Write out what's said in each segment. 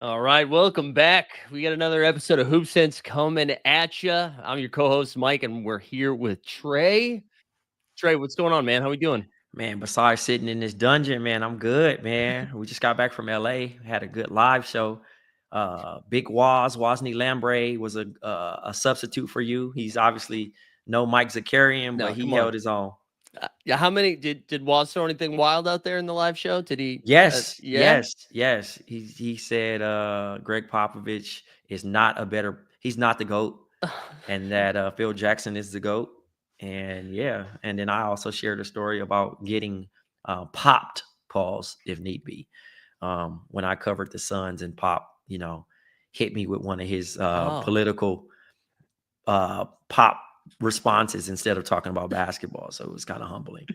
All right, welcome back. We got another episode of Hoop Sense coming at you. I'm your co-host Mike, and we're here with Trey. Trey, what's going on, man? How we doing? Man, besides sitting in this dungeon, man, I'm good, man. We just got back from LA, had a good live show. Big Wosny Lambre was a substitute for you. He's obviously no Mike Zakarian, but No, he come held on. his own. Yeah, how many did Waz throw anything wild out there in the live show? Did he? Yes, Yeah. yes, yes. He said Greg Popovich is not a better he's not the GOAT, and that Phil Jackson is the GOAT. And yeah, and then I also shared a story about getting popped, pause, if need be. When I covered the Suns and Pop, hit me with one of his Oh, political pop responses instead of talking about basketball. So it was kind of humbling.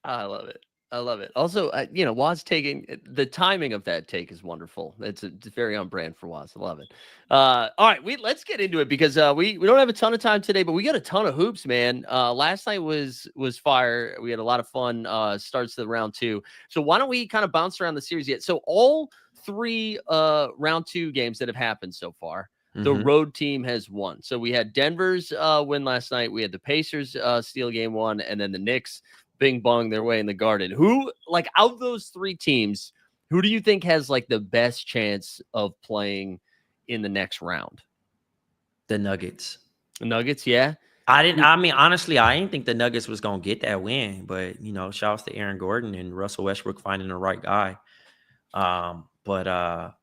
I love it. I love it. Also, Waz taking the timing of that take is wonderful. It's very on brand for Waz. I love it. All right, let's get into it because we don't have a ton of time today, but we got a ton of hoops, man. Last night was fire. We had a lot of fun starts to the round two. So why don't we kind of bounce around the series yet? So all three round two games that have happened so far, the Hmm. road team has won. So we had Denver's win last night. We had the Pacers steal game one, and then the Knicks bing bong their way in the Garden. Who, like, out of those three teams, who do you think has like the best chance of playing in the next round? The Nuggets. The Nuggets, yeah. I mean, honestly, I didn't think the Nuggets was gonna get that win, but shouts to Aaron Gordon and Russell Westbrook finding the right guy. But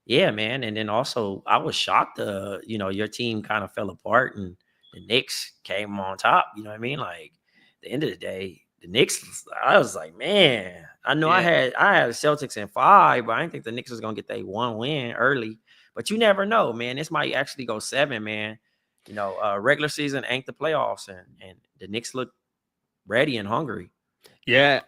yeah, man. And then also I was shocked your team kind of fell apart and the Knicks came on top. You know what I mean? Like at the end of the day, the Knicks, I was like, man, I know Yeah. I had the Celtics in 5, but I didn't think the Knicks was gonna get that one win early. But you never know, man. This might actually go 7, man. Regular season ain't the playoffs, and the Knicks look ready and hungry. Yeah,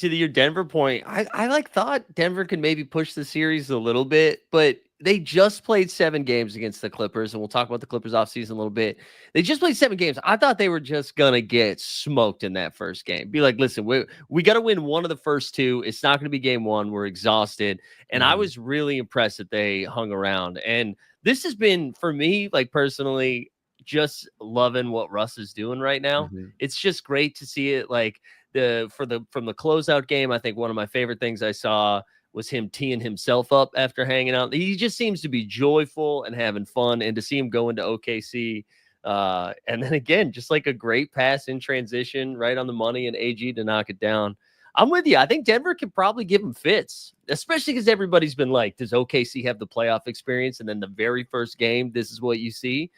your Denver point, I like thought Denver could maybe push the series a little bit, but they just played 7 games against the Clippers, and we'll talk about the Clippers offseason a little bit. They just played 7 games. I thought they were just gonna get smoked in that first game. Be like, listen, we got to win one of the first two. It's not going to be game one. We're exhausted, and I Hmm. was really impressed that they hung around. And this has been for me, like personally, just loving what Russ is doing right now. Hmm. It's just great to see it, like from the closeout game. I think one of my favorite things I saw was him teeing himself up after hanging out. He just seems to be joyful and having fun, and to see him go into OKC. And then again, just like a great pass in transition, right on the money, and AG to knock it down. I'm with you. I think Denver could probably give him fits, especially because everybody's been like, does OKC have the playoff experience? And then the very first game, this is what you see.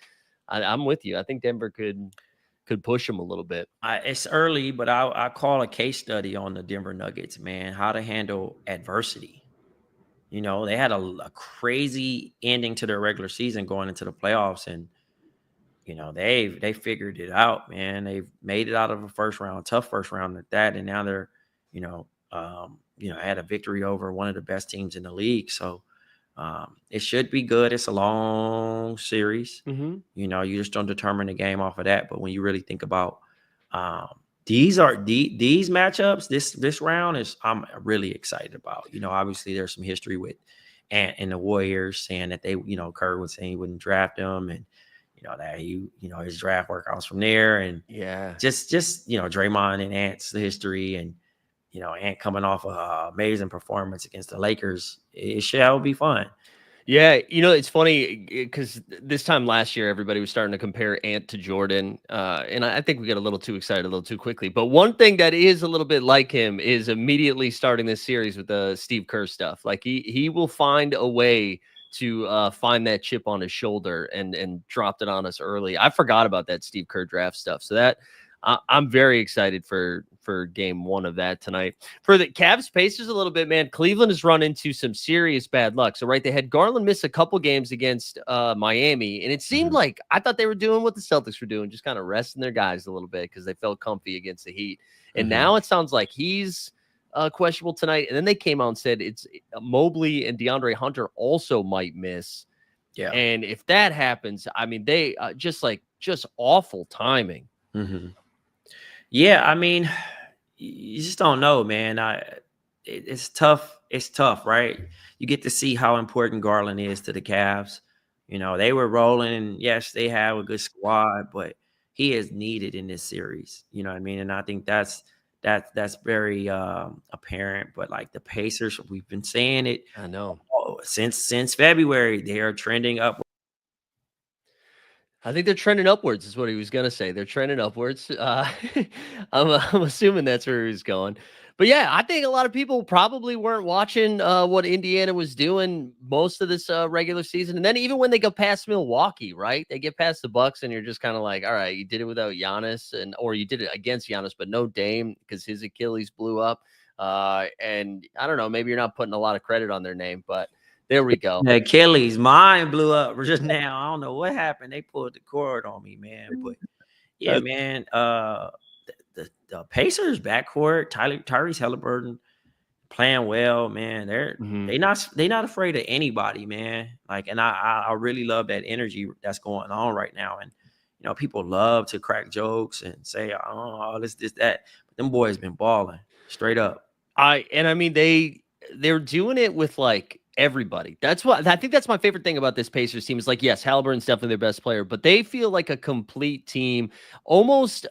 I'm with you. I think Denver could push him a little bit. It's early, but I call a case study on the Denver Nuggets, man, how to handle adversity. They had a crazy ending to their regular season going into the playoffs, and they figured it out, man. They've made it out of a first round, tough first round at that, and now they're, had a victory over one of the best teams in the league. So it should be good. It's a long series. Mm-hmm. You just don't determine the game off of that. But when you really think about um, these matchups, this round is I'm really excited about. Obviously there's some history with Ant and the Warriors saying that they, Kerr was saying he wouldn't draft them, and that his draft workouts from there, and Yeah. just Draymond and Ant's history, and Ant coming off a amazing performance against the Lakers. It shall be fun. Yeah, it's funny because this time last year, everybody was starting to compare Ant to Jordan, and I think we got a little too excited a little too quickly. But one thing that is a little bit like him is immediately starting this series with the Steve Kerr stuff. Like he will find a way to find that chip on his shoulder and dropped it on us early. I forgot about that Steve Kerr draft stuff, so that I'm very excited for game one of that tonight. For the Cavs Pacers a little bit, man, Cleveland has run into some serious bad luck. So, right, they had Garland miss a couple games against Miami, and it seemed Mhm. like I thought they were doing what the Celtics were doing, just kind of resting their guys a little bit because they felt comfy against the Heat. And Mhm. now it sounds like he's questionable tonight. And then they came out and said it's Mobley and DeAndre Hunter also might miss. Yeah. And if that happens, I mean, they just awful timing. Mhm. Yeah, I mean, you just don't know, man. it's tough. It's tough, right? You get to see how important Garland is to the Cavs. You know, they were rolling, and yes, they have a good squad, but he is needed in this series. You know what I mean? And I think that's very apparent. But like the Pacers, we've been saying it I know. since February. They are trending up. I think they're trending upwards is what he was gonna say. They're trending upwards. I'm assuming that's where he was going. But yeah, I think a lot of people probably weren't watching what Indiana was doing most of this regular season, and then even when they go past Milwaukee, right? They get past the Bucks, and you're just kind of like, all right, you did it without Giannis, or you did it against Giannis, but no Dame because his Achilles blew up. And I don't know, maybe you're not putting a lot of credit on their name, but there we go. Achilles, mine blew up just now. I don't know what happened. They pulled the cord on me, man. But yeah, That- man. The Pacers backcourt, Tyrese Halliburton playing well, man. Mhm. They not afraid of anybody, man. Like, and I really love that energy that's going on right now. And you know, people love to crack jokes and say, oh, this, that. But them boys been balling straight up. I mean they're doing it with like everybody. That's what I think that's my favorite thing about this Pacers team is like, yes, Halliburton's definitely their best player, but they feel like a complete team, almost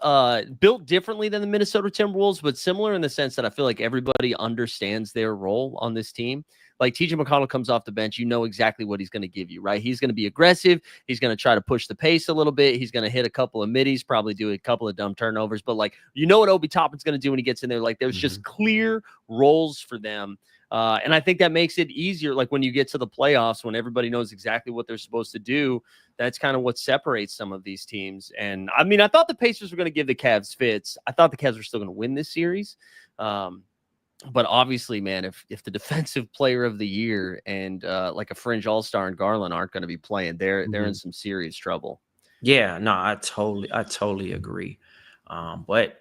built differently than the Minnesota Timberwolves, but similar in the sense that I feel like everybody understands their role on this team. Like TJ McConnell comes off the bench, you know exactly what he's going to give you, right? He's going to be aggressive. He's going to try to push the pace a little bit. He's going to hit a couple of middies, probably do a couple of dumb turnovers, but like, you know what Obi Toppin's going to do when he gets in there. Like there's just clear roles for them. And I think that makes it easier. Like when you get to the playoffs, when everybody knows exactly what they're supposed to do, that's kind of what separates some of these teams. And I mean, I thought the Pacers were going to give the Cavs fits. I thought the Cavs were still going to win this series. But obviously, man, if the defensive player of the year and like a fringe all-star and Garland aren't going to be playing, they're in some serious trouble. Yeah, no, I totally agree. But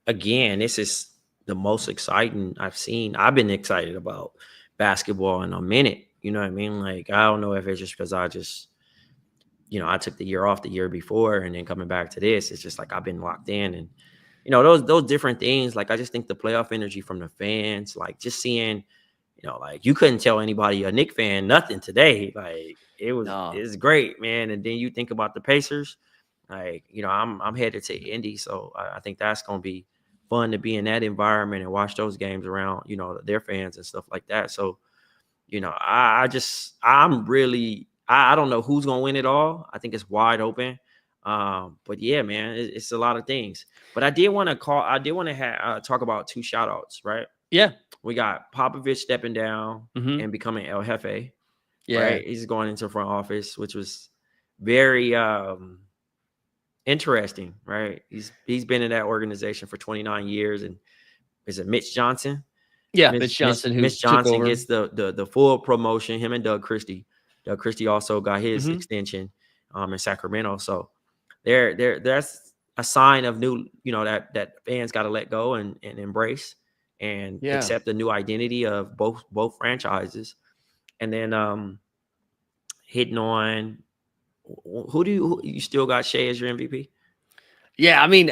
again, this is the most exciting I've seen. I've been excited about basketball in a minute. You know what I mean? Like, I don't know if it's just because I took the year off the year before and then coming back to this. It's just like I've been locked in, and those different things. Like, I just think the playoff energy from the fans, like just seeing, like you couldn't tell anybody, a Knick fan, nothing today. Like it's great, man. And then you think about the Pacers, like, I'm headed to Indy, so I think that's gonna be fun to be in that environment and watch those games around, their fans and stuff like that. So, I'm really, I don't know who's gonna win it all. I think it's wide open. But yeah, man, it's a lot of things. But I did want to talk about two shout outs, right? Yeah. We got Popovich stepping down Mm-hmm. and becoming El Jefe. Yeah. Right. He's going into front office, which was very interesting, right? He's been in that organization for 29 years. And is it Mitch Johnson? Yeah, Mitch Johnson, who Mitch took Johnson over. gets the full promotion. Him and Doug Christie. Doug Christie also got his extension in Sacramento. So that's a sign of new, that fans got to let go and embrace and accept the new identity of both franchises. And then hitting on, who you still got Shea as your MVP? Yeah, I mean,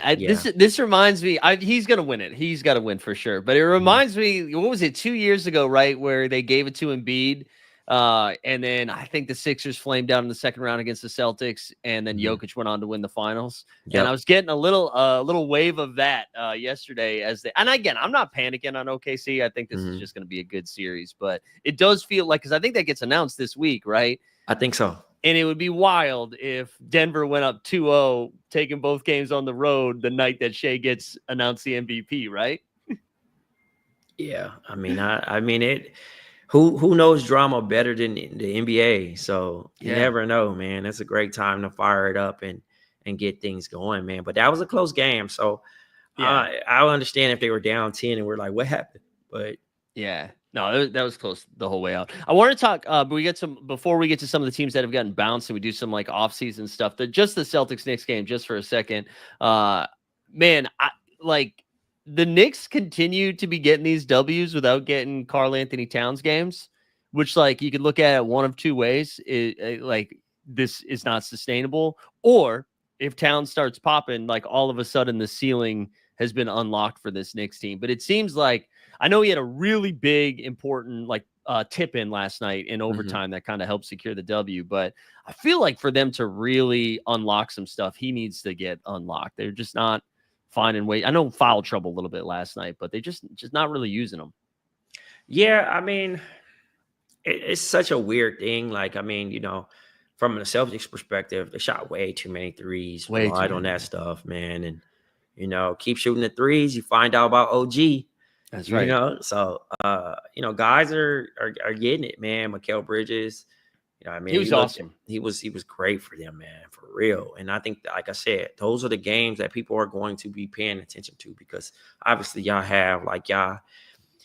this reminds me. He's gonna win it. He's got to win for sure. But it reminds me, what was it, 2 years ago, right, where they gave it to Embiid, and then I think the Sixers flamed out in the second round against the Celtics, and then Jokic went on to win the finals. And I was getting a little wave of that yesterday and again, I'm not panicking on OKC. I think this is just going to be a good series, but it does feel like, because I think that gets announced this week, right? I think so. And it would be wild if Denver went up 2-0, taking both games on the road the night that Shea gets announced the MVP, right? Yeah, I mean, it. Who knows drama better than the NBA? So you never know, man. That's a great time to fire it up and get things going, man. But that was a close game, so I understand if they were down 10 and we're like, what happened? But yeah. No, that was close the whole way out. I want to talk, but before we get to some of the teams that have gotten bounced and we do some like offseason stuff, just the Celtics Knicks game, just for a second. Man, the Knicks continue to be getting these W's without getting Karl Anthony Towns games, which like you could look at it one of two ways. Like this is not sustainable, or if Towns starts popping, like all of a sudden the ceiling has been unlocked for this Knicks team. But it seems like I know he had a really big, important tip in last night in overtime that kind of helped secure the W. But I feel like for them to really unlock some stuff, he needs to get unlocked. They're just not finding ways. I know foul trouble a little bit last night, but they just not really using them. Yeah, I mean, it's such a weird thing. Like, I mean, from the Celtics perspective, they shot way too many threes, relied on that stuff, man. And, keep shooting the threes. You find out about OG. That's right. So, guys are getting it, man. Mikal Bridges, I mean, He was awesome. He was great for them, man, for real. And I think, like I said, those are the games that people are going to be paying attention to because obviously y'all have y'all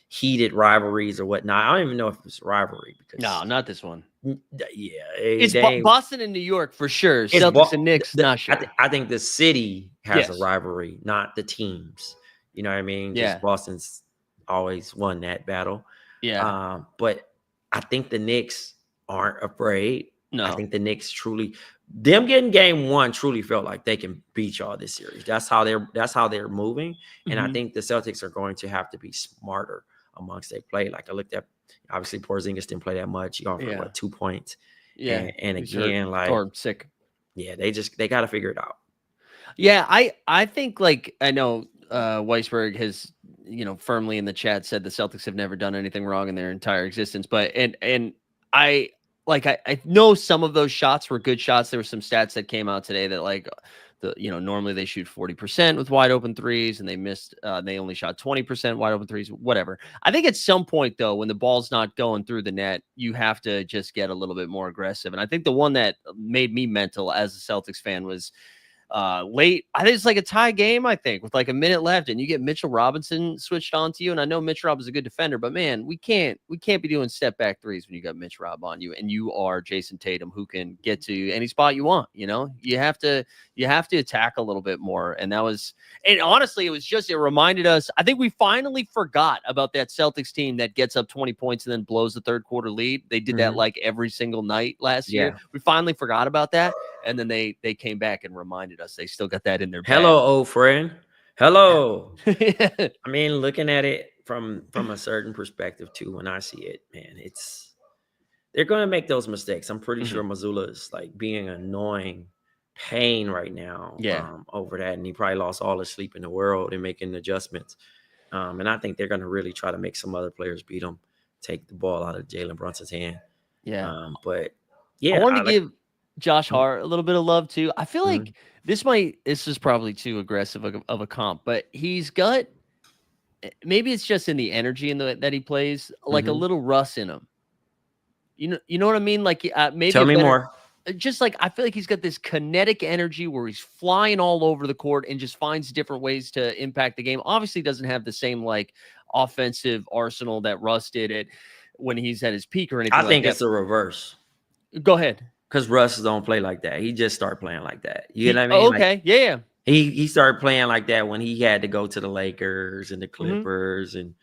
heated rivalries or whatnot. I don't even know if it's a rivalry because no, not this one. Yeah, it's Boston and New York for sure. Celtics and Knicks, not sure. I think the city has a rivalry, not the teams. You know what I mean? Yeah. Just Boston's always won that battle. Yeah. But I think the Knicks aren't afraid. No. I think the Knicks them getting game one truly felt like they can beat y'all this series. That's how they're moving. And I think the Celtics are going to have to be smarter amongst their play. Like I looked at, obviously Porzingis didn't play that much. He offered 2 points. Yeah. And again, or sick. Yeah, they got to figure it out. Yeah, I think I know Weisberg has, firmly in the chat said the Celtics have never done anything wrong in their entire existence. But and I know some of those shots were good shots. There were some stats that came out today that normally they shoot 40% with wide open threes and they missed, they only shot 20% wide open threes, whatever. I think at some point though, when the ball's not going through the net, you have to just get a little bit more aggressive. And I think the one that made me mental as a Celtics fan was late. I think it's like a tie game, I think, with like a minute left, and you get Mitchell Robinson switched on to you. And I know Mitch Rob is a good defender, but man, we can't be doing step back threes when you got Mitch Rob on you and you are Jason Tatum, who can get to any spot you want. You have to attack a little bit more. And honestly, it reminded us, I think we finally forgot about that Celtics team that gets up 20 points and then blows the third quarter lead. They did that like every single night last year. We finally forgot about that. And then they came back and reminded us they still got that in their bag. Hello, old friend. Hello. I mean, looking at it from a certain perspective too, when I see it, man, they're going to make those mistakes. I'm pretty sure Mazzulla is being annoying pain right now over that. And he probably lost all his sleep in the world and making adjustments. And I think they're going to really try to make some other players beat him, take the ball out of Jalen Brunson's hand. Yeah. But yeah, I wanted to give Josh Hart a little bit of love too. I feel like this is probably too aggressive of a comp, but he's got, maybe it's just in the energy that he plays, like a little Russ in him. You know what I mean? Like maybe tell me more. Just I feel like he's got this kinetic energy where he's flying all over the court and just finds different ways to impact the game. Obviously doesn't have the same offensive arsenal that Russ did when he's at his peak or anything. I think it's the reverse. Go ahead. Because Russ don't play like that. He just started playing like that. You know what I mean? Okay. Yeah. He started playing like that when he had to go to the Lakers and the Clippers. And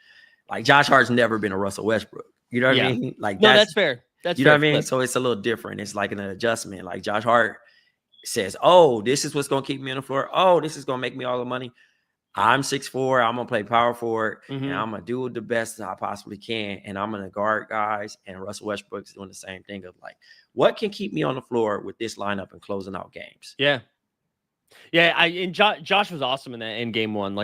Josh Hart's never been a Russell Westbrook. You know what I mean? That's fair. That's you know what I mean? So it's a little different. It's like an adjustment. Like Josh Hart says, oh, this is what's going to keep me on the floor. Oh, this is going to make me all the money. I'm 6'4". I'm going to play power forward. And I'm going to do the best that I possibly can. And I'm going to guard guys. And Russell Westbrook's doing the same thing of what can keep me on the floor with this lineup and closing out games? Yeah. Yeah, Josh was awesome in game one.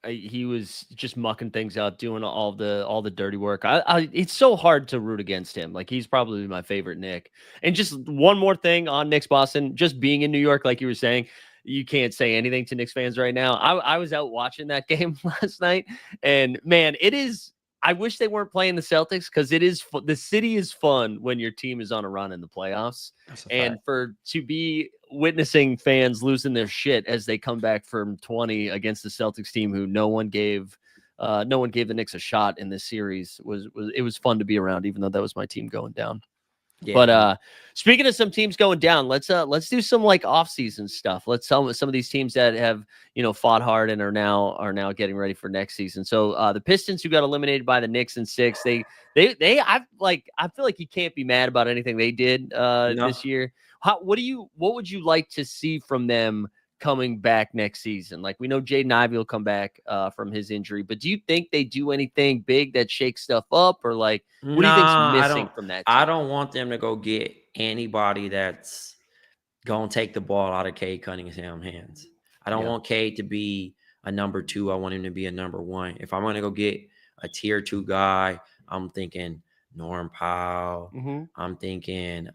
He was just mucking things up, doing all the dirty work. It's so hard to root against him. He's probably my favorite Knick. And just one more thing on Knicks Boston, just being in New York, like you were saying, you can't say anything to Knicks fans right now. I was out watching that game last night, and man, it is. I wish they weren't playing the Celtics because the city is fun when your team is on a run in the playoffs, and to be witnessing fans losing their shit as they come back from 20 against the Celtics team who no one gave the Knicks a shot in this series was fun to be around, even though that was my team going down. Yeah. But speaking of some teams going down, let's do some offseason stuff. Let's tell some of these teams that have fought hard and are now getting ready for next season. So the Pistons, who got eliminated by the Knicks in 6, I feel like you can't be mad about anything they did this year. What would you like to see from them coming back next season? Like we know Jaden Ivey will come back from his injury, but do you think they do anything big that shakes stuff up, or like what do you think's Nah, missing from that I team? don't want them to go get anybody that's gonna take the ball out of Cade Cunningham's hands. I don't Yeah. want Cade to be a number two. I want him to be a number one. If I'm gonna go get a tier two guy, I'm thinking Norm Powell. Mm-hmm. I'm thinking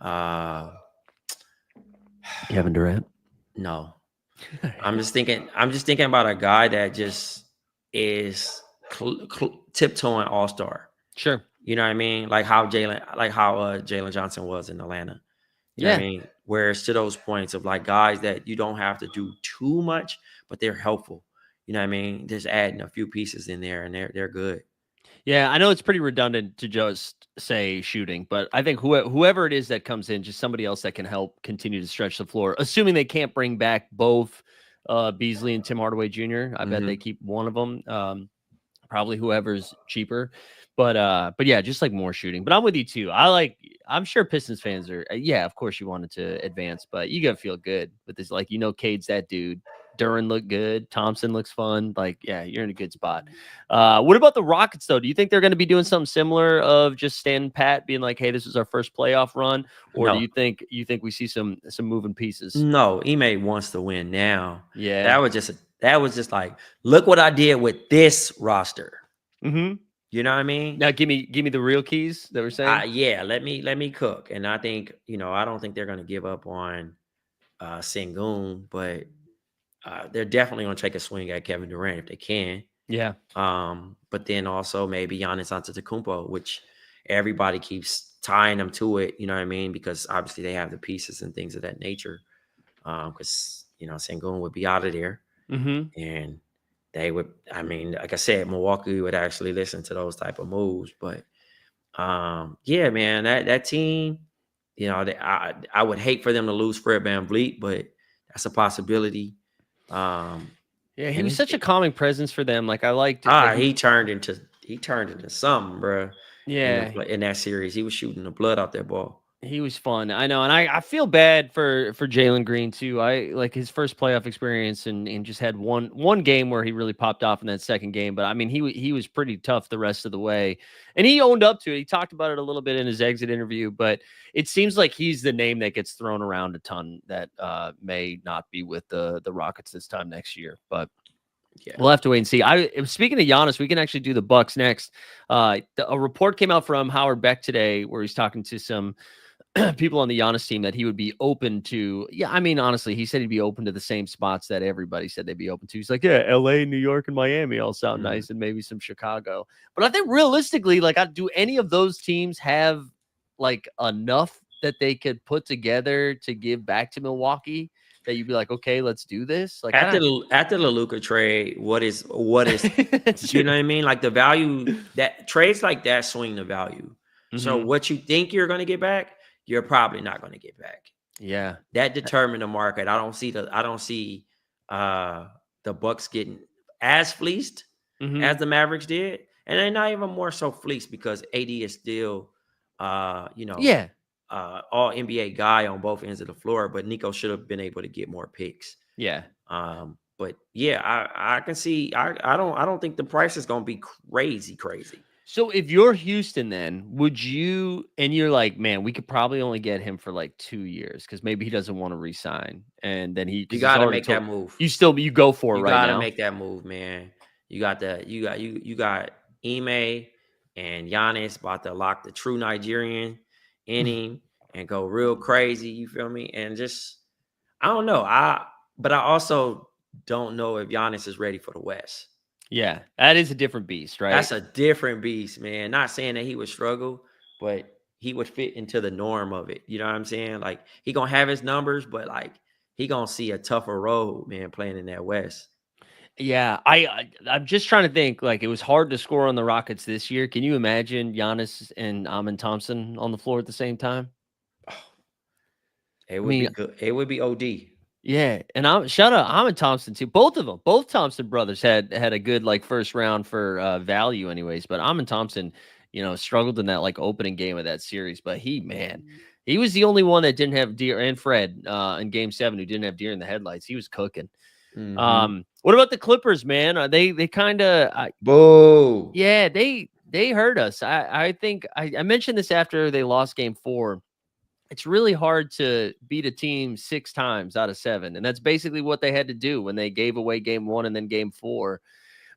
Kevin Durant. no. I'm just thinking about a guy that just is tiptoeing all star. Sure. You know what I mean? Like how Jalen Johnson was in Atlanta. You know what I Yeah. mean? Where it's to those points of like guys that you don't have to do too much, but they're helpful. You know what I mean? Just adding a few pieces in there and they're good. Yeah, I know it's pretty redundant to just say shooting, but I think whoever it is that comes in, just somebody else that can help continue to stretch the floor, assuming they can't bring back both Beasley and Tim Hardaway Jr. I bet they Mm-hmm. keep one of them. Probably whoever's cheaper. But yeah, just like more shooting. But I'm with you too. I'm sure Pistons fans are yeah, of course you wanted to advance, but you gotta feel good with this. Like, Cade's that dude. Duran looked good. Thompson looks fun. Like, yeah, you're in a good spot. What about the Rockets though? Do you think they're gonna be doing something similar of just standing pat, being like, hey, this is our first playoff run? Or do No, you think we see some moving pieces? no, Ime wants to win now. Yeah. That was just like, look what I did with this roster. Mm-hmm. You know what I mean? Now give me the real keys that we're saying. Yeah, let me cook. And I think, I don't think they're gonna give up on Sengun, but they're definitely gonna take a swing at Kevin Durant if they can. Yeah. But then also maybe Giannis Antetokounmpo, which everybody keeps tying them to it. You know what I mean? Because obviously they have the pieces and things of that nature. Because Sengun would be out of there, Mm-hmm. and they would. I mean, like I said, Milwaukee would actually listen to those type of moves. But yeah, man, that team, I would hate for them to lose Fred VanVleet, but that's a possibility. Yeah, he And was such a calming presence for them. Like I liked that he turned into something, bro. yeah, In that series, he was shooting the blood out that ball. he was fun. I know, and I feel bad for Jalen Green too. I like his first playoff experience and just had one game where he really popped off in that second game. But I mean, he was pretty tough the rest of the way, and he owned up to it. He talked about it a little bit in his exit interview, but it seems like he's the name that gets thrown around a ton that may not be with the Rockets this time next year. But Yeah. we'll have to wait and see. Speaking of Giannis, we can actually do the Bucks next. A report came out from Howard Beck today where he's talking to some people on the Giannis team that he would be open to. Yeah, I mean, honestly, he said he'd be open to the same spots that everybody said they'd be open to. He's like, yeah, LA, New York, and Miami all sound nice, and maybe some Chicago. But I think realistically, like, do any of those teams have like enough that they could put together to give back to Milwaukee? That you'd be like, okay, let's do this. Like After the Luka trade, what is you know what I mean? Like the value that trades like that swing the value. So Mm-hmm. what you think you're going to get back, you're probably not going to get back. Yeah, That determined the market. I don't see the Bucks getting as fleeced mm-hmm. as the Mavericks did, and they're not even more so fleeced because AD is still Yeah, all NBA guy on both ends of the floor, but Nico should have been able to get more picks. yeah. But yeah, I can see. I don't think the price is gonna be crazy. So if you're Houston, then would you? And you're like, man, we could probably only get him for like 2 years because maybe he doesn't want to resign, and then You got to make that move. You go for it You right got to now. make that move, man. You got Ime and Giannis about to lock the true Nigerian in him and go real crazy. You feel me? And just I don't know. But I also don't know if Giannis is ready for the West. Yeah, that is a different beast, right? That's a different beast, man. Not saying that he would struggle, but he would fit into the norm of it. You know what I'm saying? Like he gonna have his numbers, but like he gonna see a tougher road, man, playing in that West. Yeah, I'm just trying to think. Like it was hard to score on the Rockets this year. Can you imagine Giannis and Amin Thompson on the floor at the same time? It I would be mean, good. It would be OD. yeah, and shout out Amin Thompson too. Both of them, both Thompson brothers had a good like first round for value, anyways. But Amin Thompson, struggled in that like opening game of that series. But man, he was the only one that didn't have deer, and Fred in game 7 who didn't have deer in the headlights. He was cooking. Mm-hmm. What about the Clippers, man? They kind of Boo. yeah, they hurt us. I think I mentioned this after they lost game 4. It's really hard to beat a team 6 times out of 7, and that's basically what they had to do when they gave away game 1 and then game 4.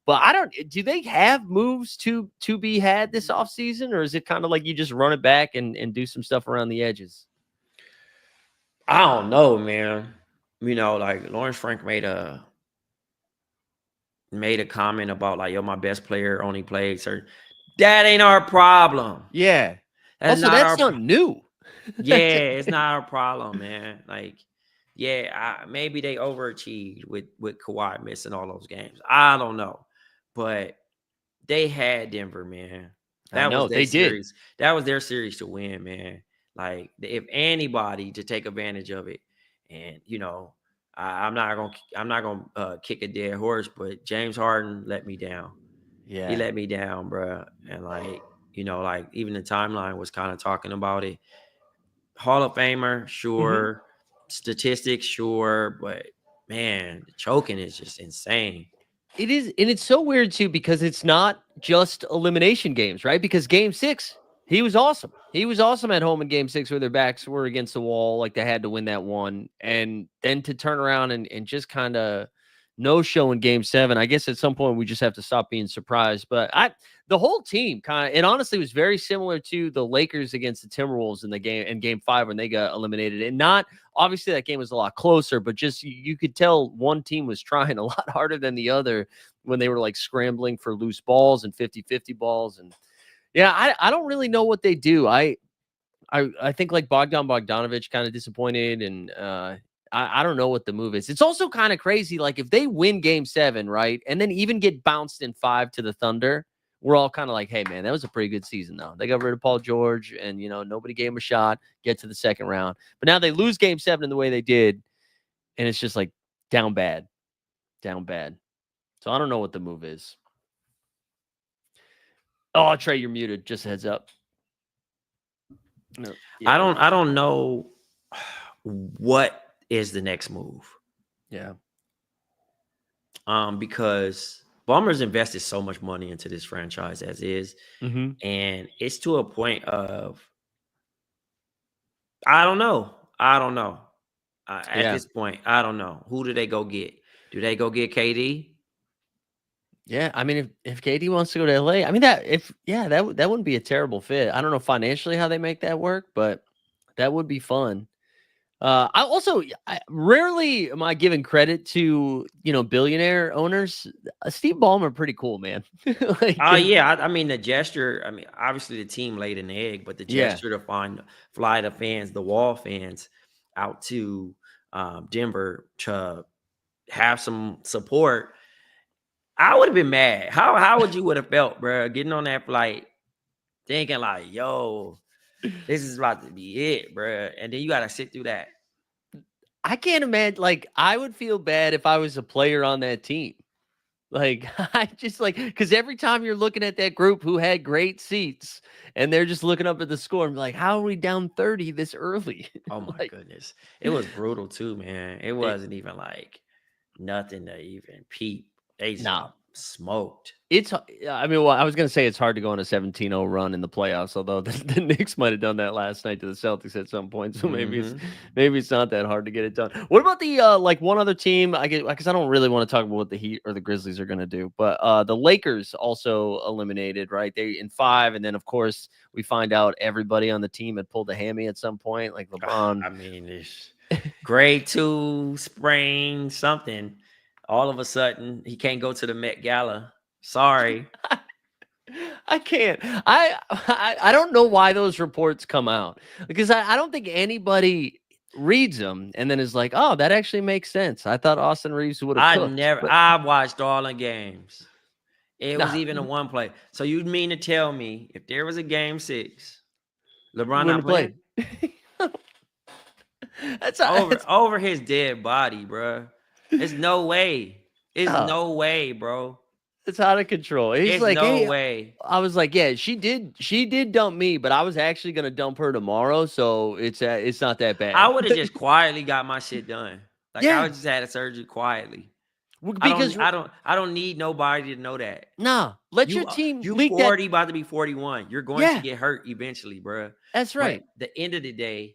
But do they have moves to be had this offseason, or is it kind of like you just run it back and do some stuff around the edges? I don't know, man. Like Lawrence Frank made a comment about like, yo, my best player only played certain. That ain't our problem. Yeah. That's Also, not that's our not new. Yeah, it's not our problem, man. Like, yeah, maybe they overachieved with Kawhi missing all those games. I don't know, but they had Denver, man. I That was know their they did. series. That was their series to win, man. Like, if anybody to take advantage of it, and I'm not gonna kick a dead horse, but James Harden let me down. He Yeah. let me down, bro. And like even the timeline was kind of talking about it. Hall of Famer, Mhm. sure. Statistics, sure. But man, the choking is just insane. It is, and it's so weird too because it's not just elimination games, right? Because game 6, he was awesome. He was awesome at home in game 6 where their backs were against the wall, like they had to win that one. And then to turn around and just kind of no show in game 7. I guess at some point we just have to stop being surprised. But the whole team kind of, it honestly was very similar to the Lakers against the Timberwolves in game 5 when they got eliminated. And not obviously that game was a lot closer, but just you could tell one team was trying a lot harder than the other when they were like scrambling for loose balls and 50-50 balls. And yeah, I don't really know what they do. I think like Bogdanovich kind of disappointed, and I don't know what the move is. It's also kind of crazy. Like if they win game 7, right, and then even get bounced in 5 to the Thunder, we're all kind of like, hey man, that was a pretty good season though. They got rid of Paul George, and nobody gave him a shot. Get to the second round, but now they lose game 7 in the way they did, and it's just like down bad, down bad. So I don't know what the move is. Oh, Trey, you're muted. Just a heads up. No, yeah, I don't know what is the next move. yeah. Because Bombers invested so much money into this franchise as is, Mm-hmm. and it's to a point of I don't know. I don't know. At Yeah. this point, I don't know. Who do they go get? Do they go get KD? Yeah, I mean, if KD wants to go to LA, I mean that wouldn't be a terrible fit. I don't know financially how they make that work, but that would be fun. I rarely am I giving credit to billionaire owners. Steve Ballmer, pretty cool, man. Like, Yeah. I mean, the gesture. I mean, obviously the team laid an egg, but the yeah, gesture to fly the fans, the Wall fans, out to Denver to have some support. I would have been mad. How would you would have felt, bro? Getting on that flight, thinking like, "Yo, this is about to be it, bro," and then you got to sit through that. I can't imagine. Like, I would feel bad if I was a player on that team. Like, I just like, because every time you're looking at that group who had great seats and they're just looking up at the score and be like, how are we down 30 this early? Oh my Like, goodness, it was brutal too, man. It it, wasn't even like nothing to even peep. They just nah, got smoked. I mean, well, I was going to say it's hard to go on a 17-0 run in the playoffs, although the Knicks might have done that last night to the Celtics at some point. So Mm-hmm. maybe it's not that hard to get it done. What about the like one other team? I get because I don't really want to talk about what the Heat or the Grizzlies are going to do, but the Lakers also eliminated, right? They in 5, and then of course we find out everybody on the team had pulled a hammy at some point, like LeBron. I mean, it's grade 2 sprain something. All of a sudden, he can't go to the Met Gala. Sorry. I can't. I don't know why those reports come out because I don't think anybody reads them and then is like, oh, that actually makes sense. I thought Austin Reeves would have cooked, but I watched all the games. It was nah, even a one play. So you mean to tell me if there was a game 6, he LeBron wouldn't not have played. playing? That's Over his dead body, bro. There's no way. It's uh, no way, bro. It's out of control. He's There's like, no hey, way. I was like, yeah, she did dump me, but I was actually gonna dump her tomorrow, so it's not that I bad. would have just quietly got my shit done. Like I Yeah, would just had a surgery quietly. I don't because I don't I don't need nobody to know that. nah, let your You team you leak that. 40 about to be 41. You're going to Yeah, get hurt eventually, bro. that's But right. the end of the day,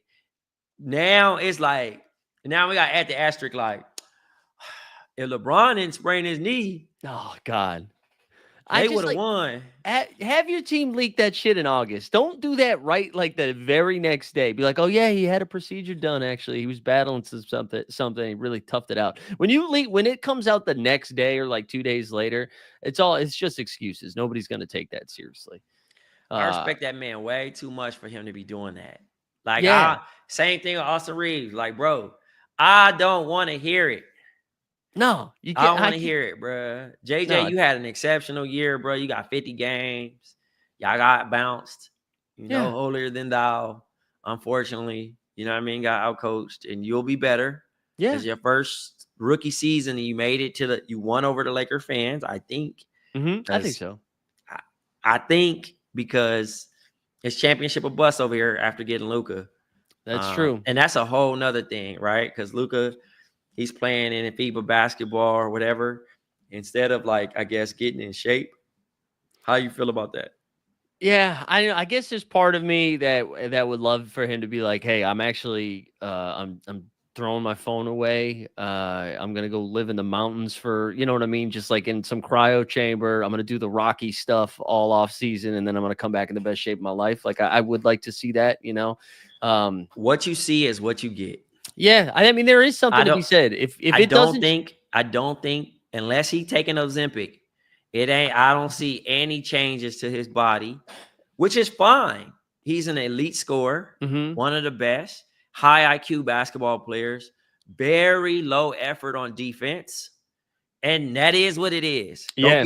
now it's like now we got at the asterisk like if LeBron didn't sprain his knee, Oh God, I they just would have like won. have your team leak that shit in August. Don't do that right like the very next day. Be like, oh yeah, he had a procedure done. Actually, he was battling something. He really toughed it out. When it comes out the next day or like 2 days later, it's just excuses. Nobody's gonna take that seriously. I Uh, respect that man way too much for him to be doing that. Like yeah, I same thing with Austin Reeves. Like, bro, I don't want to hear it. no, you I can't. don't I want to can't. hear it, bro. JJ, No, you had an exceptional year, bro. You got 50 games. Y'all got bounced, yeah, holier than thou. Unfortunately, you know what I mean? Got outcoached, and you'll be better. yeah. As your first rookie season, and you made it you won over the Laker fans, I think. I think Because so. I, I think because it's championship or bust over here after getting Luka. That's true. And that's a whole nother thing, right? Because Luka, he's playing in FIBA basketball or whatever, instead of like, I guess, getting in shape. How you feel about that? Yeah, I guess there's part of me that would love for him to be like, "Hey, I'm actually I'm throwing my phone away. I'm gonna go live in the mountains for you know what I mean, just like in some cryo chamber. I'm gonna do the Rocky stuff all off season, and then I'm gonna come back in the best shape of my life. Like I would like to see that, you know. Um, What you see is what you get. yeah, I mean there is I something to be don't said. If I it don't doesn't, think I don't think unless he taking Ozempic, it ain't I don't see any changes to his body, which is fine. He's an elite scorer, mm-hmm, one of the best, high IQ basketball players, very low effort on defense. And that is what it is. yeah.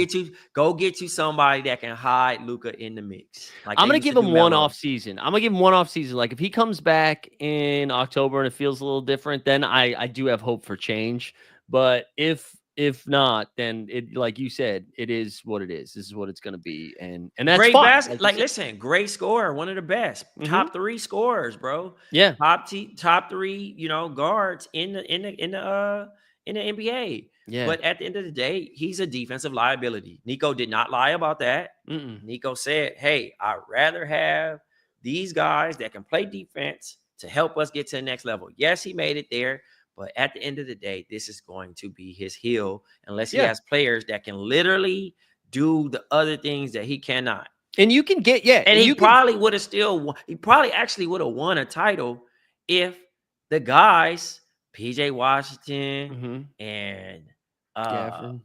Go get you somebody that can hide Luka in the mix, like I'm they gonna used to give do him one Melo. off season. I'm gonna give him one off season. Like if he comes back in October and it feels a little different, then I do have hope for change. But if not, then it like you said, it is what it is. This is what it's gonna be, and that's Great fine. basket. Like you Like, said. listen, great scorer, one of the best, Hmm. top three scorers, bro. Yeah, Top three, guards in the NBA. yeah. But at the end of the day, he's a defensive liability. Nico did not lie about that. Mm-mm. Nico said, "Hey, I'd rather have these guys that can play defense to help us get to the next level." Yes, he made it there, but at the end of the day, this is going to be his heel unless he Yeah. has players that can literally do the other things that he cannot. And you can get And and he you can. probably would have still won. He probably actually would have won a title if the guys, PJ Washington Hmm. and uh, Gafford.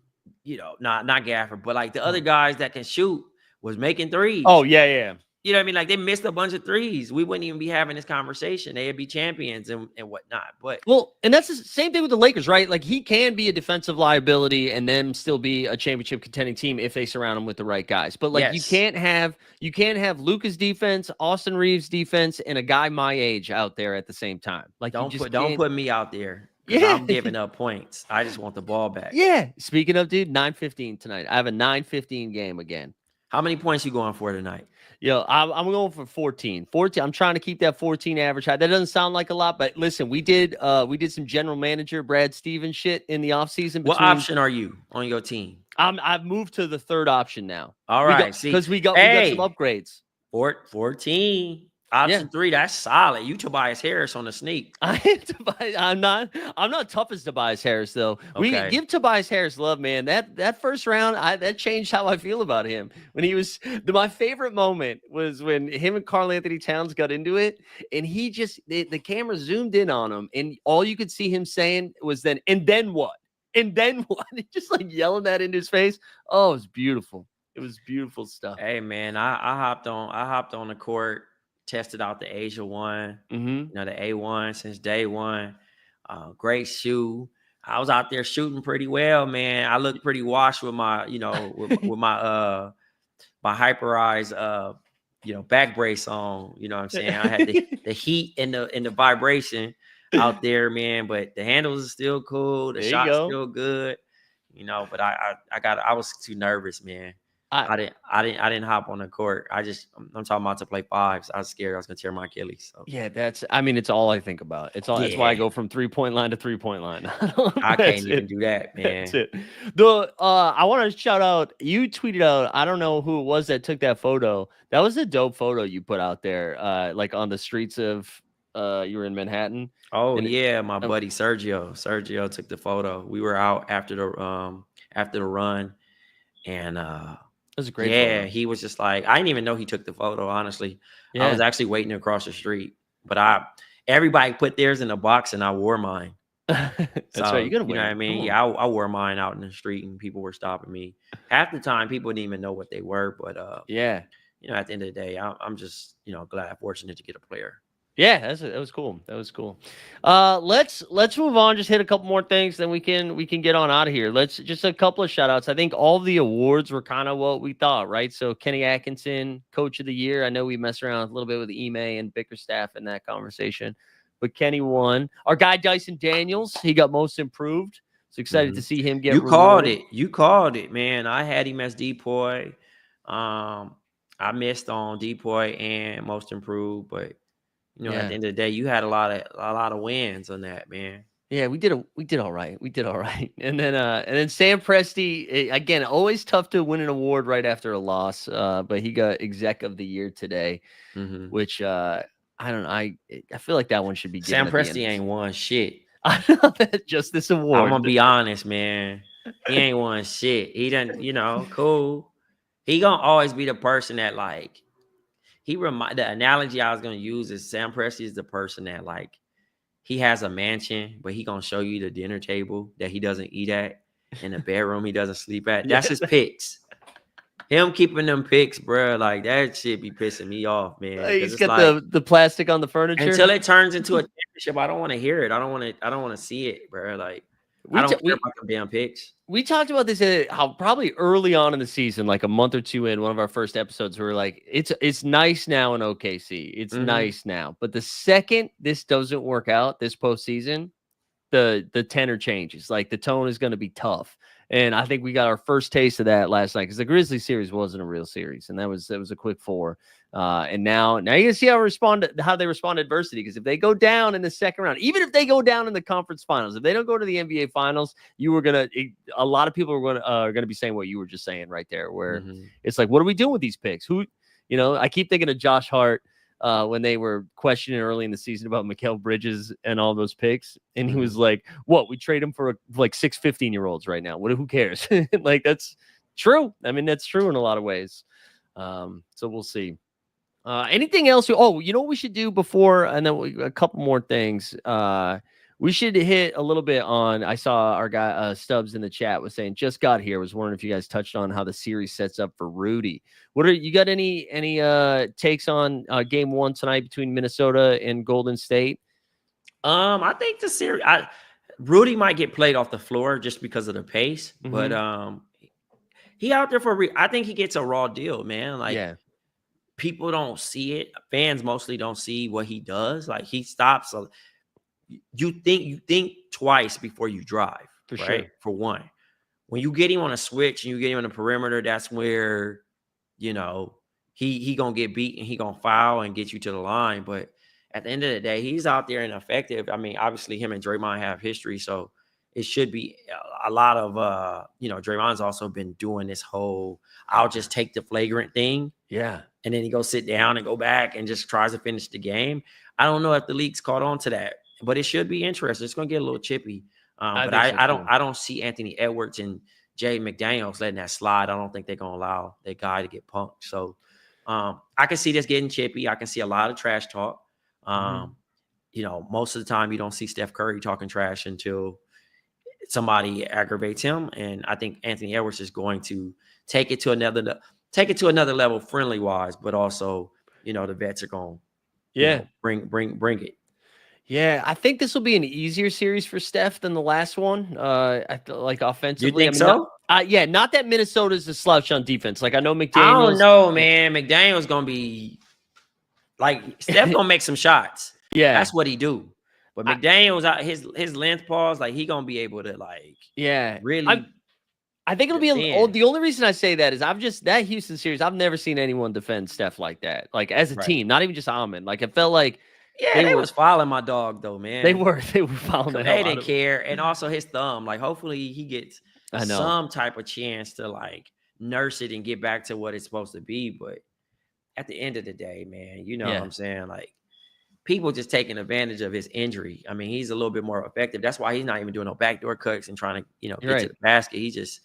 not Gafford, but like the other Oh. guys that can shoot was making Oh threes. yeah, yeah. You know what I mean? Like they missed a bunch of threes. We wouldn't even be having this conversation. They'd be champions and whatnot. But Well, and that's the same thing with the Lakers, right? Like he can be a defensive liability and then still be a championship contending team if they surround him with the right guys. But like yes, you can't have Luka's defense, Austin Reeves defense, and a guy my age out there at the same time. Like you just don't can't. put me out there because Yeah, I'm giving up points. I just want the ball back. yeah. Speaking of, dude, 9:15 tonight. I have a 9:15 game again. How many points you going for tonight? Yo, I'm going for 14. 14. I'm trying to keep that 14 average high. That doesn't sound like a lot, but listen, we did some general manager Brad Stevens shit in the offseason What between. option are you on your team? I've moved to the third option now. All We got right. See, because we got some hey, upgrades. 14. Yeah. Option 3, that's solid. You Tobias Harris on the sneak. I'm not tough as Tobias Harris though. We Okay. give Tobias Harris love, man. That first round, that changed how I feel about him. When he was my favorite moment was when him and Karl Anthony Towns got into it, and he just the camera zoomed in on him, and all you could see him saying was and then what? And then what? Just like yelling that into his face. Oh, it was beautiful. It was beautiful stuff. Hey man, I hopped on the court, tested out the Asia one, Mm-hmm. the A1 since day one. Great shoe. I was out there shooting pretty well, man. I looked pretty washed with my, with my hyperized back brace on. You know what I'm saying? I had the heat and the vibration out there, man. But the handles are still cool. The There you shot's go. still good. you know. But I was too nervous, man. I I didn't hop on the court. I'm talking about to play fives. I was scared I was gonna tear my Achilles. So Yeah, I mean, it's all I think about. It's why I yeah, go from 3-point line to 3-point line. I That's can't even it. do that, That's man. it. I want to shout out, you tweeted out, I don't know who it was that took that photo. That was a dope photo you put out there, like on the streets of you were in Manhattan. Oh And yeah, my um, buddy Sergio. Sergio took the photo. We were out after the run, and it was a great yeah, photo. he was just like, I didn't even know he took the photo. Honestly, I was Yeah. actually waiting across the street, but everybody put theirs in a box, and I wore mine. That's right. You So gotta you know wear what I it. Come mean? on. Yeah, I wore mine out in the street, and people were stopping me. Half the time, people didn't even know what they were, but Yeah. you know, at the end of the day, I'm just glad, fortunate to get a player. Yeah, that was cool. That was cool. Let's move on. Just hit a couple more things, then we can get on out of here. Let's just a couple of shout outs. I think all the awards were kind of what we thought, right? So Kenny Atkinson, Coach of the Year. I know we messed around a little bit with Ime and Bickerstaff in that conversation, but Kenny won. Our guy Dyson Daniels, he got Most Improved. So excited to Mhm. see him get You called rewarded. it. You called it, man. I had him as Depoy. I missed on Depoy and Most Improved, but at Yeah. the end of the day, you had a lot of wins on that, man. Yeah, we did all right. We did all right. And then Sam Presti, again, always tough to win an award right after a loss. But he got exec of the year today, Hmm. which I don't know. I feel like that one should be given Sam at the end Presti of this. ain't won shit. I know that just this I'm award. gonna be honest, man. He ain't won shit. He done, cool. He gonna always be the person that like the analogy I was gonna use is Sam Presti is the person that like he has a mansion, but he gonna show you the dinner table that he doesn't eat at and the bedroom he doesn't sleep at. That's Yes. his picks. Him keeping them picks, bro, like that shit be pissing me off, man. Because He's it's got like the plastic on the furniture. until it turns into a championship, I don't want to hear it. I don't want to. I don't want to see it, bro. Like I We don't t- care we about the damn picks. we talked about this how probably early on in the season, like a month or two in, one of our first episodes, we were like, it's nice now in OKC. It's Hmm. nice now. But the second this doesn't work out this postseason, the tenor changes. Like the tone is going to be tough. And I think we got our first taste of that last night because the Grizzlies series wasn't a real series, and that was a quick four. And now you can see how they respond to adversity. Because if they go down in the second round, even if they go down in the conference finals, if they don't go to the NBA finals, a lot of people are gonna be saying what you were just saying right there, where Hmm. it's like, what are we doing with these picks? I keep thinking of Josh Hart when they were questioning early in the season about Mikal Bridges and all those picks. And he Hmm. was like, what, we trade him for like 6 15-year-olds right now. Who cares? Like, that's true. I mean, that's true in a lot of ways. So we'll see. Anything else? You know what we should do before, and then a couple more things. We should hit a little bit on. I saw our guy Stubbs in the chat was saying just got here. Was wondering if you guys touched on how the series sets up for Rudy. What are you got any takes on game one tonight between Minnesota and Golden State? I think the series. Rudy might get played off the floor just because of the pace, but Mm-hmm. he out there I think he gets a raw deal, man. Like Yeah, people don't see it. Fans mostly don't see what he does. Like he stops. You think twice before you drive, for right? sure. For one, when you get him on a switch and you get him on the perimeter, that's where you know he gonna get beat and he gonna foul and get you to the line. But at the end of the day, he's out there and effective. I mean, obviously him and Draymond have history, so it should be a lot of Draymond's also been doing this whole I'll just take the flagrant thing Yeah, and then he goes sit down and go back and just tries to finish the game. I don't know if the league's caught on to that, but it should be interesting. It's gonna get a little chippy. I But think so I don't too. I don't see Anthony Edwards and Jay McDaniels letting that slide. I don't think they're gonna allow that guy to get punked. So I can see this getting chippy. I can see a lot of trash talk. Mm-hmm. Um, most of the time you don't see Steph Curry talking trash until somebody aggravates him. And I think Anthony Edwards is going to take it to another level, friendly wise, but also, the vets are going, Yeah. bring it. Yeah, I think this will be an easier series for Steph than the last one. I feel like You offensively. I think mean, not, so? not that Minnesota's a slouch on defense. Like I know I don't McDaniels. know, man. McDaniel's gonna be like Steph gonna make some shots. Yeah, That's what he do. But I, McDaniel's out his length pause, like he gonna be able to like yeah. I'm really. I think it'll Just be saying. the only reason I say that is that Houston series, I've never seen anyone defend Steph like that. Like as a Right. team, not even just Almond. Like it felt like Yeah, they they were was following my dog though, man. they were following the They hell out didn't of him. care. And also his thumb. Like, hopefully he gets I know. some type of chance to like nurse it and get back to what it's supposed to be. But at the end of the day, man, you know what Yeah. I'm saying? Like, people just taking advantage of his injury. I mean, he's a little bit more effective. That's why he's not even doing no backdoor cuts and trying to, You're get to right. the basket. He just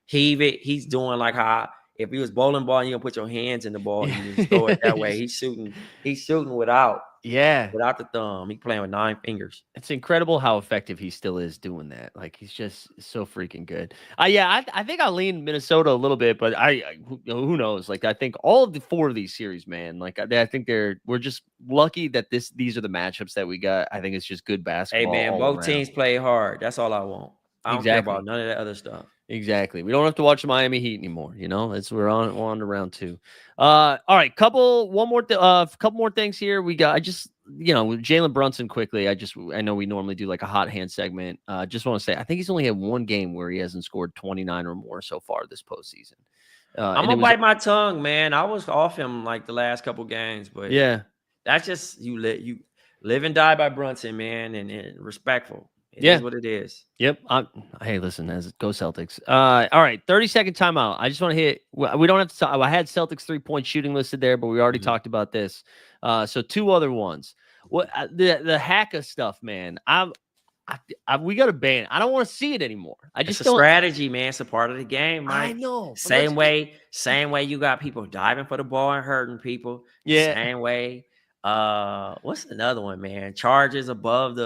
heave it. He's doing like how if he was bowling ball, you're gonna put your hands in the ball and you just throw it that way. He's shooting without Yeah. the thumb. He playing with 9 fingers. It's incredible how effective he still is doing that. Like he's just so freaking good. I think I'll lean Minnesota a little bit, but who knows? Like I think all of the 4 of these series, man. Like I think we're just lucky that these are the matchups that we got. I think it's just good Hey basketball man, all both around. teams play hard. That's all I want. I don't care about Exactly. none of that other stuff. Exactly. We don't have to watch the Miami Heat anymore. You know, we're on to round 2. All right, couple more things here. We got with Jalen Brunson quickly. I know we normally do like a hot hand segment. Just want to say I think he's only had one game where he hasn't scored 29 or more so far this postseason. I'm And it gonna was bite my tongue, man. I was off him like the last couple games, but yeah. that's just you live and die by Brunson, man, and respectful. It is Yeah. what it is. Yep. Hey, listen, as go Celtics. All right, 30-second timeout. I just want to hit. We don't have to talk. I had Celtics 3-point shooting listed there, but we already Mhm. talked about this. So 2 other ones. What the Hacka stuff, man? We got to ban. I don't want to see it anymore. I It's just a don't. strategy, man. It's a part of the game, I Mike. know, but let's Same just. way you got people diving for the ball and hurting people. The Yeah. same way. What's another one, man? Charges above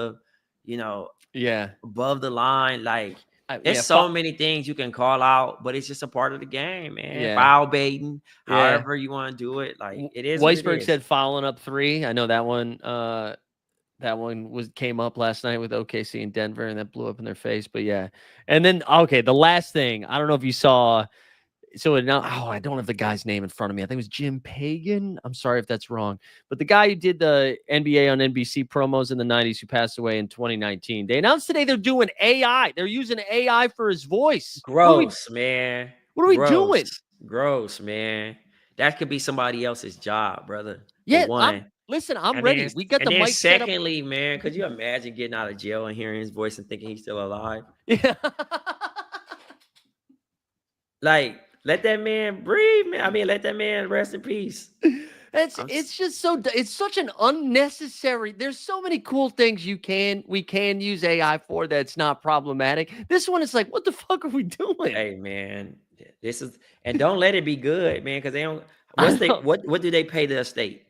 you know, Yeah. above the line. Like, there's Yeah. so many things you can call out, but it's just a part of the game, man. Yeah. Foul baiting, Yeah. howeisberg you want to do it. Like, it is what it Weisberg is. said fouling up 3. I know that one. That one came up last night with OKC and Denver, and that blew up in their face. But yeah, and then okay, the last thing I don't know if you saw. So now, I don't have the guy's name in front of me. I think it was Jim Pagan. I'm sorry if that's wrong, but the guy who did the NBA on NBC promos in the '90s, who passed away in 2019, they announced today they're doing AI. They're using AI for his voice. Gross, man. What are we Gross. doing? Gross, man. That could be somebody else's job, brother. For Yeah, one. I'm And then ready. We got and the then mic set up. secondly, man, could you imagine getting out of jail and hearing his voice and thinking he's still alive? Yeah. Like, let that man breathe, man. I mean, let that man rest in peace. It's just it's such an unnecessary. There's so many cool things we can use AI for that's not problematic. This one is like, what the fuck are we doing? Hey, man, this is, and don't let it be good, man, because they don't. I know. What do they pay the estate?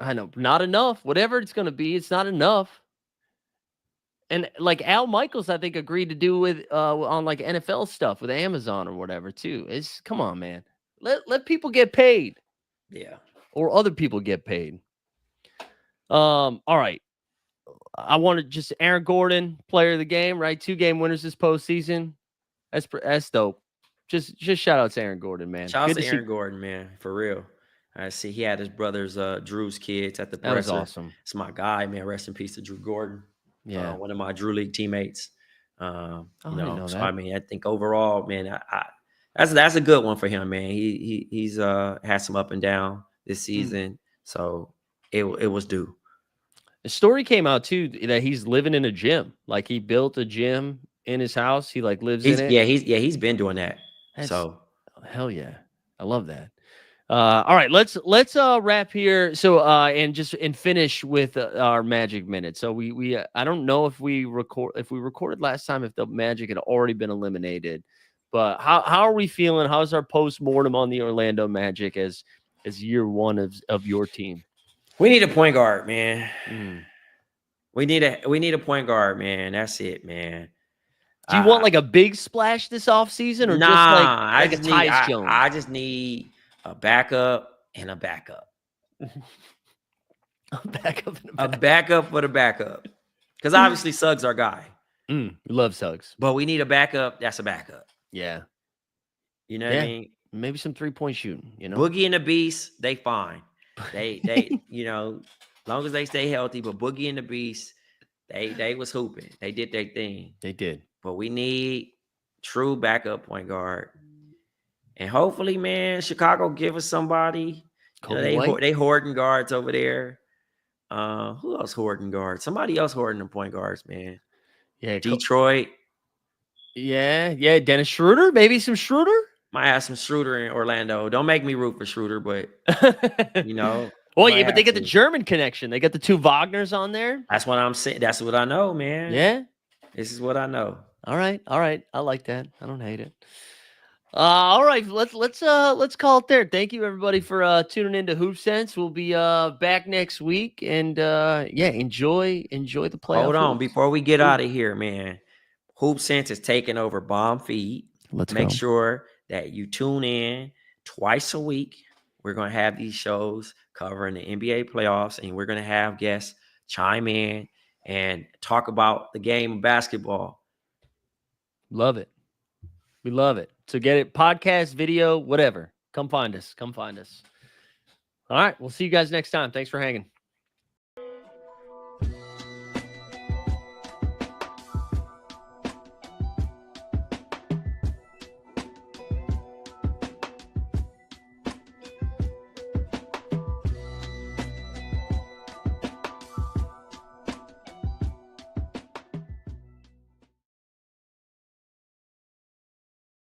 I know, not enough. Whatever it's gonna be, it's not enough. And like Al Michaels, I think agreed to do with on like NFL stuff with Amazon or whatever too. It's come on, man. Let people get paid Yeah. or other people get paid. All right. I wanted just Aaron Gordon, player of the game, right? 2 game winners this postseason. That's dope. Just shout out to Aaron Gordon, man. Shout out Good to to see. Aaron Gordon, man, for real. I see he had his brother's Drew's kids at the That was presser. awesome. It's my guy, man. Rest in peace to Drew Gordon. Yeah. One of my Drew League teammates. Oh, I didn't know So that. I mean, I think overall, man, that's a good one for him, man. He's had some up and down this season, so it was due. The story came out too that he's living in a gym. Like he built a gym in his house. He like lives in it. He's been doing that. That's So hell yeah. I love that. All right, let's wrap here. So and finish with our Magic minute. So we I don't know if we recorded last time if the Magic had already been eliminated, but how are we feeling? How's our post-mortem on the Orlando Magic as year 1 of your team? we need a point guard, man. Mm. We need a point guard, man. That's it, man. Do you want like a big splash this offseason or just like Nah, a Tyus Jones? I just need a backup and a backup. A backup and A backup for the backup. Because obviously Suggs our guy. We love Suggs. But we need a backup. That's a backup. Yeah. You know what I mean? Maybe some 3-point shooting, you know. Boogie and the Beast, they fine. They long as they stay healthy, but Boogie and the Beast, they was hooping. They did their thing. They did. But we need true backup point guard. And hopefully, man, Chicago give us somebody. You know, Kobe White. they hoarding guards over there. Who else hoarding guards? Somebody else hoarding the point guards, man. Yeah. Detroit. Yeah. Dennis Schroeder. Maybe some Schroeder. Might have some Schroeder in Orlando. Don't make me root for Schroeder, but you know, Well, might yeah, but they have get the to. German connection. They got the two Wagners on there. That's what I'm saying. That's what I know, man. Yeah. This is what I know. All right. I like that. I don't hate it. All right, let's call it there. Thank you everybody for tuning into Hoop Sense. We'll be back next week, and yeah, enjoy the playoff. Hold on, hoops. before we get out of here, man. Hoop Sense is taking over Bomb Feed. Let's make go. sure that you tune in twice a week. We're going to have these shows covering the NBA playoffs, and we're going to have guests chime in and talk about the game of basketball. Love it. We love it. So get it, podcast, video, whatever. Come find us. All right, we'll see you guys next time. Thanks for hanging.